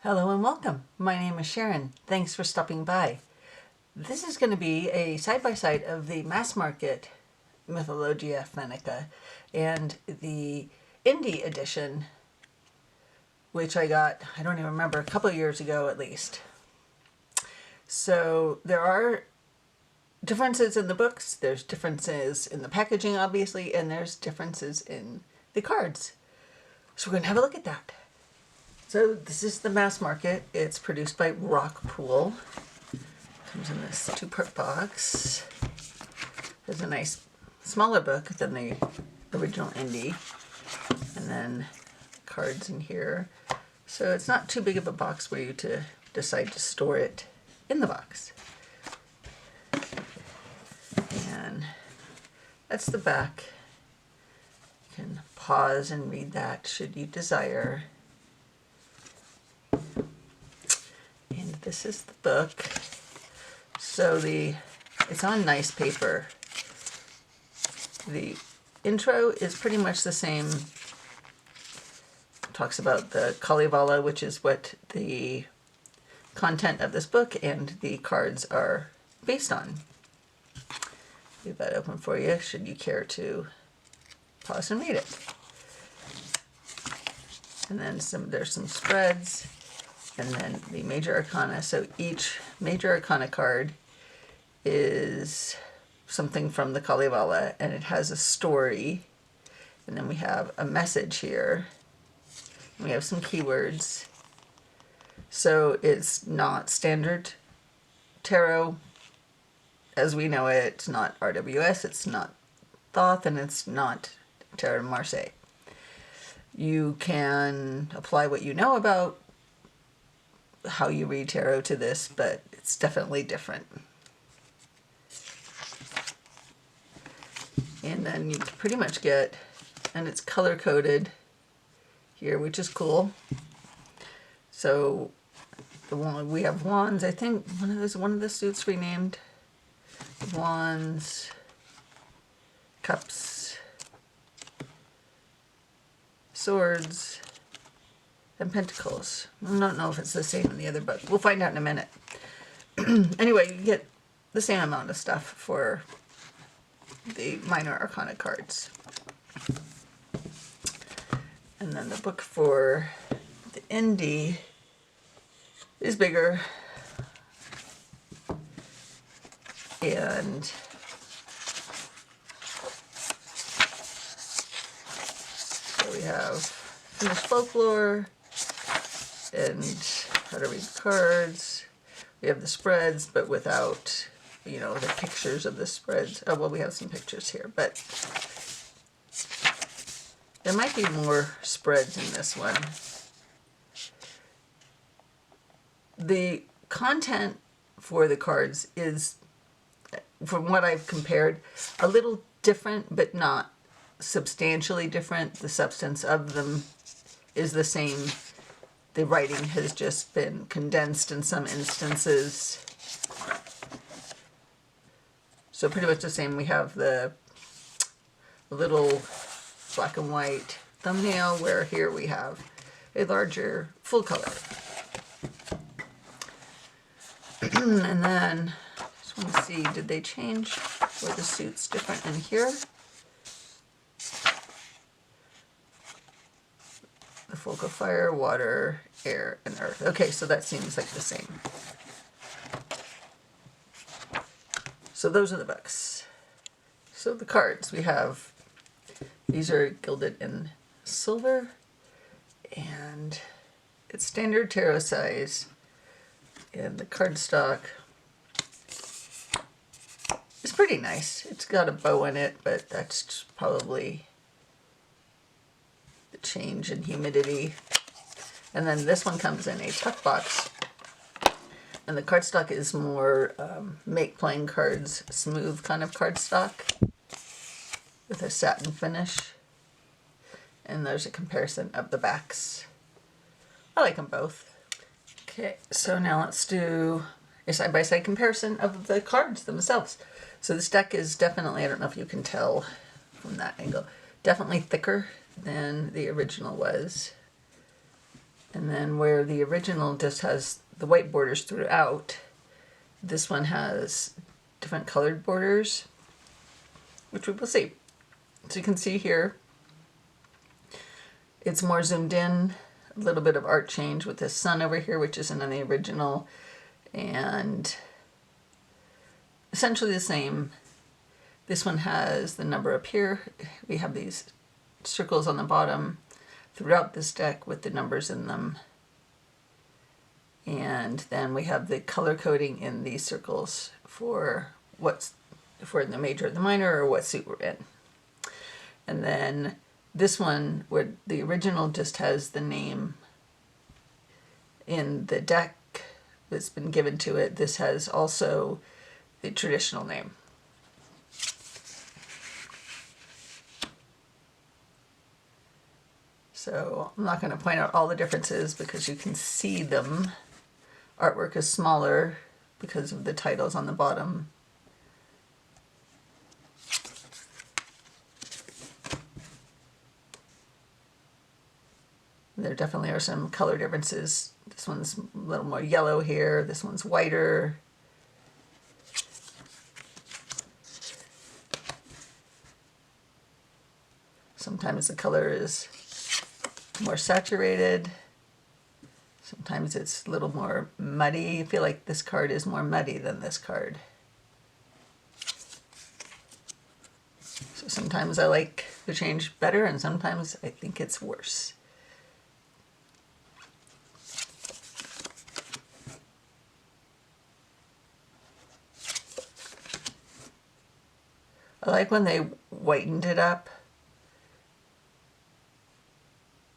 Hello and welcome. My name is Sharon. Thanks for stopping by. This is going to be a side-by-side of the mass market Mythologia Fennica and the indie edition, which I got, I don't even remember, a couple of years ago at least. So there are differences in the books, there's differences in the packaging obviously, and there's differences in the cards. So we're going to have a look at that. So this is the mass market. It's produced by Rockpool. Comes in this 2-part box. There's a nice smaller book than the original indie. And then cards in here. So it's not too big of a box for you to decide to store it in the box. And that's the back. You can pause and read that should you desire. And this is the book. So it's on nice paper. The intro is pretty much the same. It talks about the Kalevala, which is what the content of this book and the cards are based on. Leave that open for you should you care to pause and read it. And then there's some spreads. And then the Major Arcana. So each Major Arcana card is something from the Kalevala, and it has a story. And then we have a message here. And we have some keywords. So it's not standard tarot as we know it. It's not RWS, it's not Thoth, and it's not Tarot Marseille. You can apply what you know about how you read tarot to this, but it's definitely different. And then you pretty much get, and it's color coded here, which is cool. So we have wands. I think one of the suits renamed wands, cups, swords, and pentacles. I don't know if it's the same in the other book. We'll find out in a minute. Anyway, you get the same amount of stuff for the minor arcana cards. And then the book for the indie is bigger. And so we have finished folklore, and how to read cards. We have the spreads, but without, the pictures of the spreads. Oh, well, we have some pictures here, but there might be more spreads in this one. The content for the cards is, from what I've compared, a little different, but not substantially different. The substance of them is the same. The writing has just been condensed in some instances. So pretty much the same. We have the little black and white thumbnail, where here we have a larger full color. And then, I just want to see, did they change? Were the suits different in here? The folk of fire, water, air, and earth. Okay, so that seems like the same. So those are the books. So the cards, we have, these are gilded in silver, and it's standard tarot size. And the cardstock is pretty nice. It's got a bow in it, but that's probably the change in humidity. And then this one comes in a tuck box, and the cardstock is more make playing cards, smooth kind of cardstock with a satin finish. And there's a comparison of the backs. I like them both. Okay, so now let's do a side-by-side comparison of the cards themselves. So this deck is definitely, I don't know if you can tell from that angle, definitely thicker than the original was. And then where the original just has the white borders throughout, this one has different colored borders, which we will see. So you can see here, it's more zoomed in, a little bit of art change with this sun over here, which isn't in the original, and essentially the same. This one has the number up here. We have these circles on the bottom throughout this deck with the numbers in them. And then we have the color coding in these circles for what's, if we're in the major or the minor, or what suit we're in. And then this one, where the original just has the name in the deck that's been given to it, this has also the traditional name. So I'm not going to point out all the differences because you can see them. Artwork is smaller because of the titles on the bottom. There definitely are some color differences. This one's a little more yellow here. This one's whiter. Sometimes the color is more saturated. Sometimes it's a little more muddy. I feel like this card is more muddy than this card. So sometimes I like the change better, and sometimes I think it's worse. I like when they whitened it up.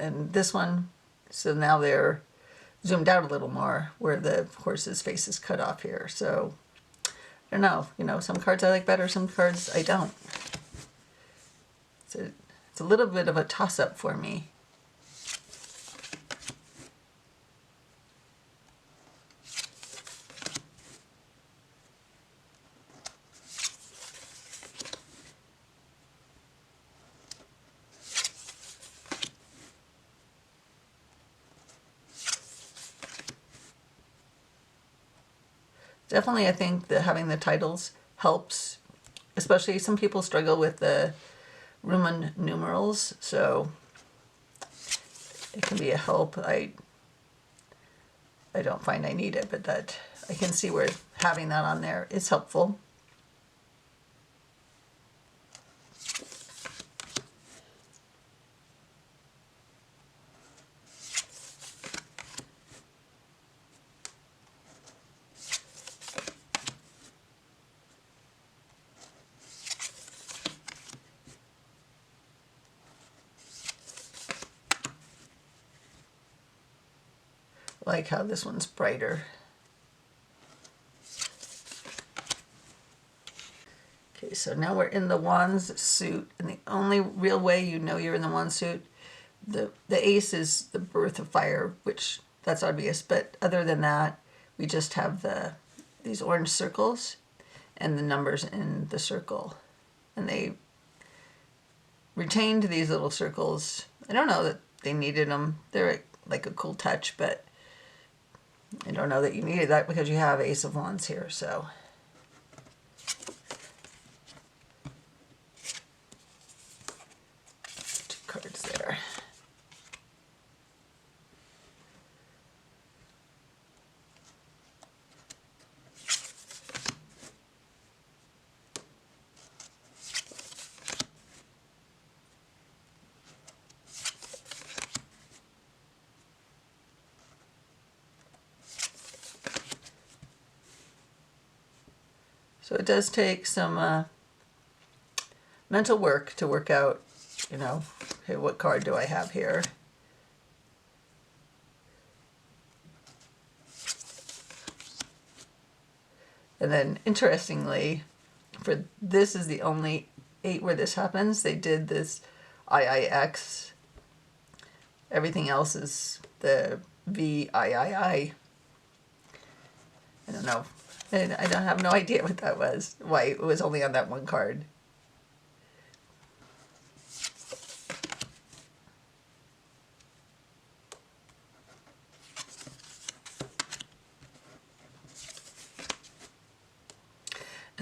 And this one, so now they're zoomed out a little more where the horse's face is cut off here. So I don't know, some cards I like better, some cards I don't. It's a little bit of a toss-up for me. Definitely, I think that having the titles helps, especially some people struggle with the Roman numerals, so it can be a help. I don't find I need it, but that I can see where having that on there is helpful. Like how this one's brighter. Okay, so now we're in the Wands suit, and the only real way you know you're in the Wands suit, the ace is the birth of fire, which that's obvious, but other than that, we just have these orange circles and the numbers in the circle. And they retained these little circles. I don't know that they needed them. They're like a cool touch, but I don't know that you needed that because you have Ace of Wands here, so. Two cards there. So it does take some mental work to work out, okay, what card do I have here? And then, interestingly, for this is the only 8 where this happens. They did this IIX. Everything else is the VIII. I don't know. And I don't have no idea what that was, why it was only on that one card.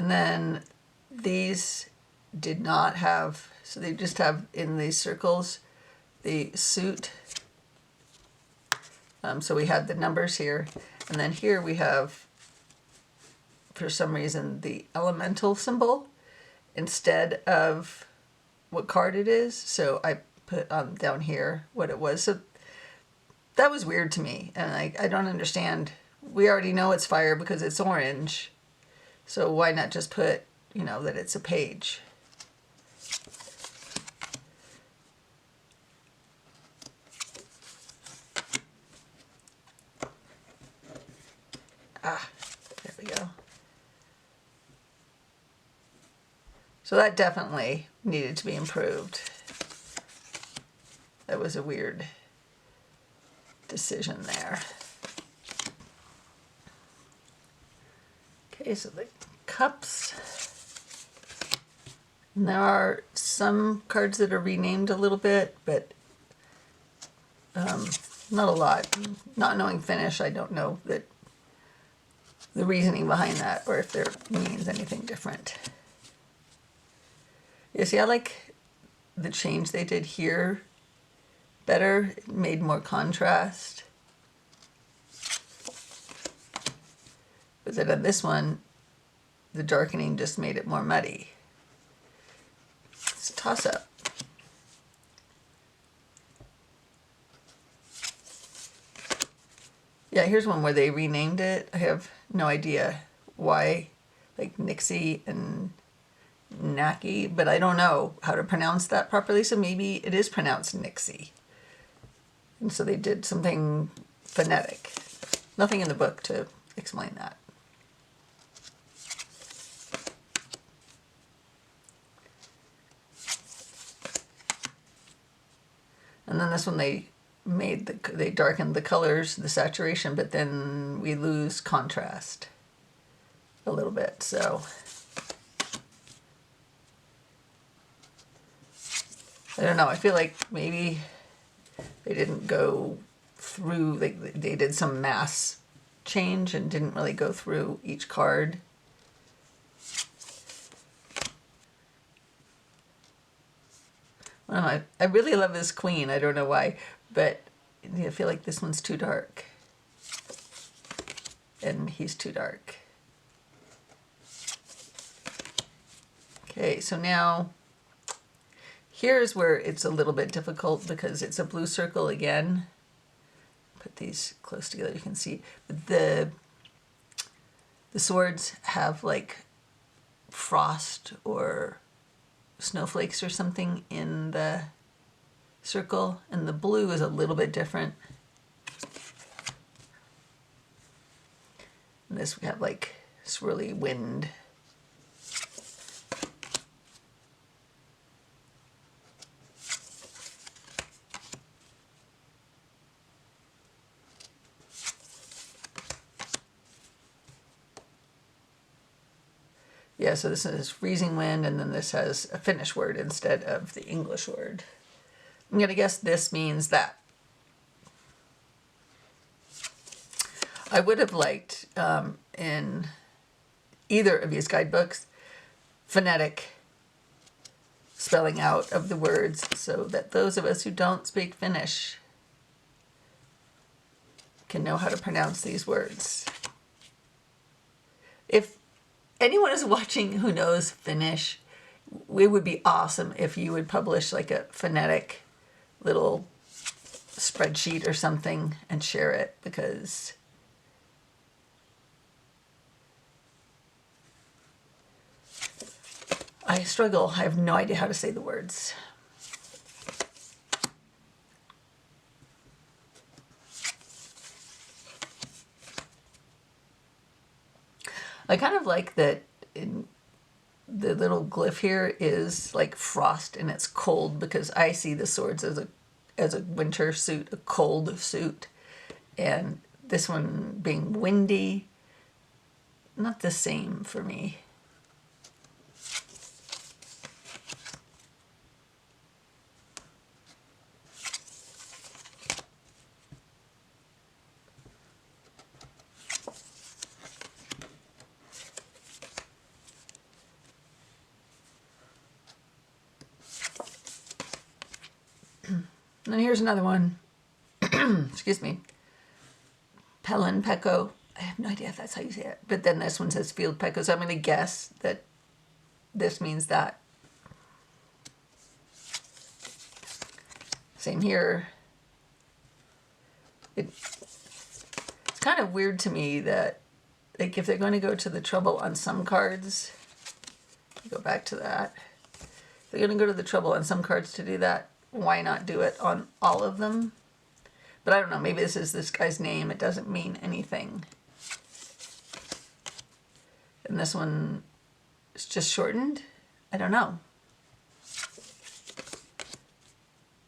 And then these did not have, so they just have in these circles the suit. So we had the numbers here, and then here we have, for some reason, the elemental symbol instead of what card it is. So I put down here what it was. So that was weird to me, and I don't understand. We already know it's fire because it's orange, so why not just put, you know, that it's a page? Ah, there we go. So that definitely needed to be improved. That was a weird decision there. Okay, so the cups. And there are some cards that are renamed a little bit, but not a lot. Not knowing Finnish, I don't know that the reasoning behind that, or if there means anything different. You see, I like the change they did here better. It made more contrast. But then on this one, the darkening just made it more muddy. It's a toss-up. Yeah, here's one where they renamed it. I have no idea why, like Nixie and Naki, but I don't know how to pronounce that properly, so maybe it is pronounced Nixie. And so they did something phonetic. Nothing in the book to explain that. And then this one they darkened the colors, the saturation, but then we lose contrast a little bit, so I don't know. I feel like maybe they didn't go through, like they did some mass change and didn't really go through each card. I really love this queen. I don't know why, but I feel like this one's too dark. And he's too dark. Okay, so now here's where it's a little bit difficult because it's a blue circle again. Put these close together, you can see. The swords have like frost or snowflakes or something in the circle, and the blue is a little bit different. And this we have like swirly wind. Yeah, so this is freezing wind, and then this has a Finnish word instead of the English word. I'm going to guess this means that. I would have liked, in either of these guidebooks, phonetic spelling out of the words so that those of us who don't speak Finnish can know how to pronounce these words. If anyone is watching who knows Finnish, it would be awesome if you would publish like a phonetic little spreadsheet or something and share it, because I struggle. I have no idea how to say the words. I kind of like that the little glyph here is like frost and it's cold, because I see the swords as a winter suit, a cold suit, and this one being windy, not the same for me. And then here's another one. Excuse me. Pelin Pecco. I have no idea if that's how you say it. But then this one says Field Pecco, so I'm going to guess that this means that. Same here. It's kind of weird to me that, like, if they're going to go to the trouble on some cards, go back to that. If they're going to go to the trouble on some cards to do that, why not do it on all of them? But I don't know, maybe this is this guy's name. It doesn't mean anything. And this one is just shortened? I don't know.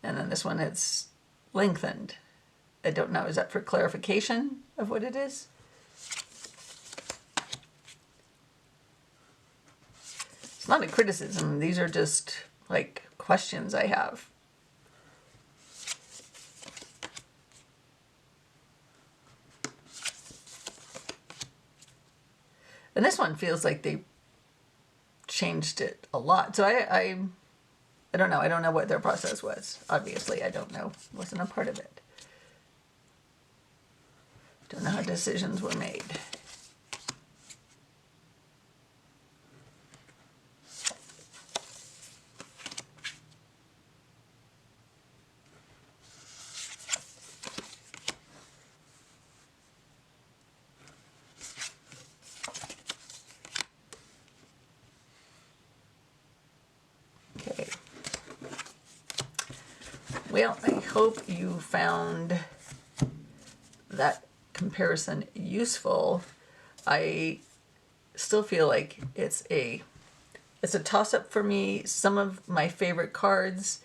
And then this one, it's lengthened. I don't know, is that for clarification of what it is? It's not a criticism, these are just like questions I have. And this one feels like they changed it a lot. So I don't know. I don't know what their process was. Obviously, I don't know. Wasn't a part of it. Don't know how decisions were made. Okay. Well, I hope you found that comparison useful. I still feel like it's a toss-up for me. Some of my favorite cards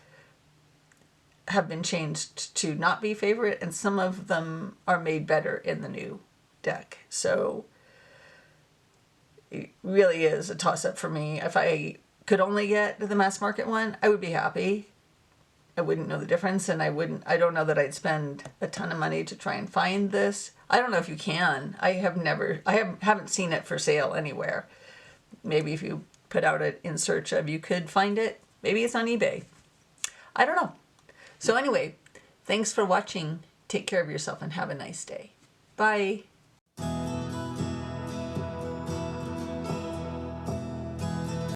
have been changed to not be favorite, and some of them are made better in the new deck. So it really is a toss-up for me. If I could only get the mass market one, I would be happy. I wouldn't know the difference, and I don't know that I'd spend a ton of money to try and find this. I don't know if you can. I haven't seen it for sale anywhere. Maybe if you put out it in search of, you could find it. Maybe it's on eBay. I don't know. So anyway, thanks for watching. Take care of yourself and have a nice day. Bye.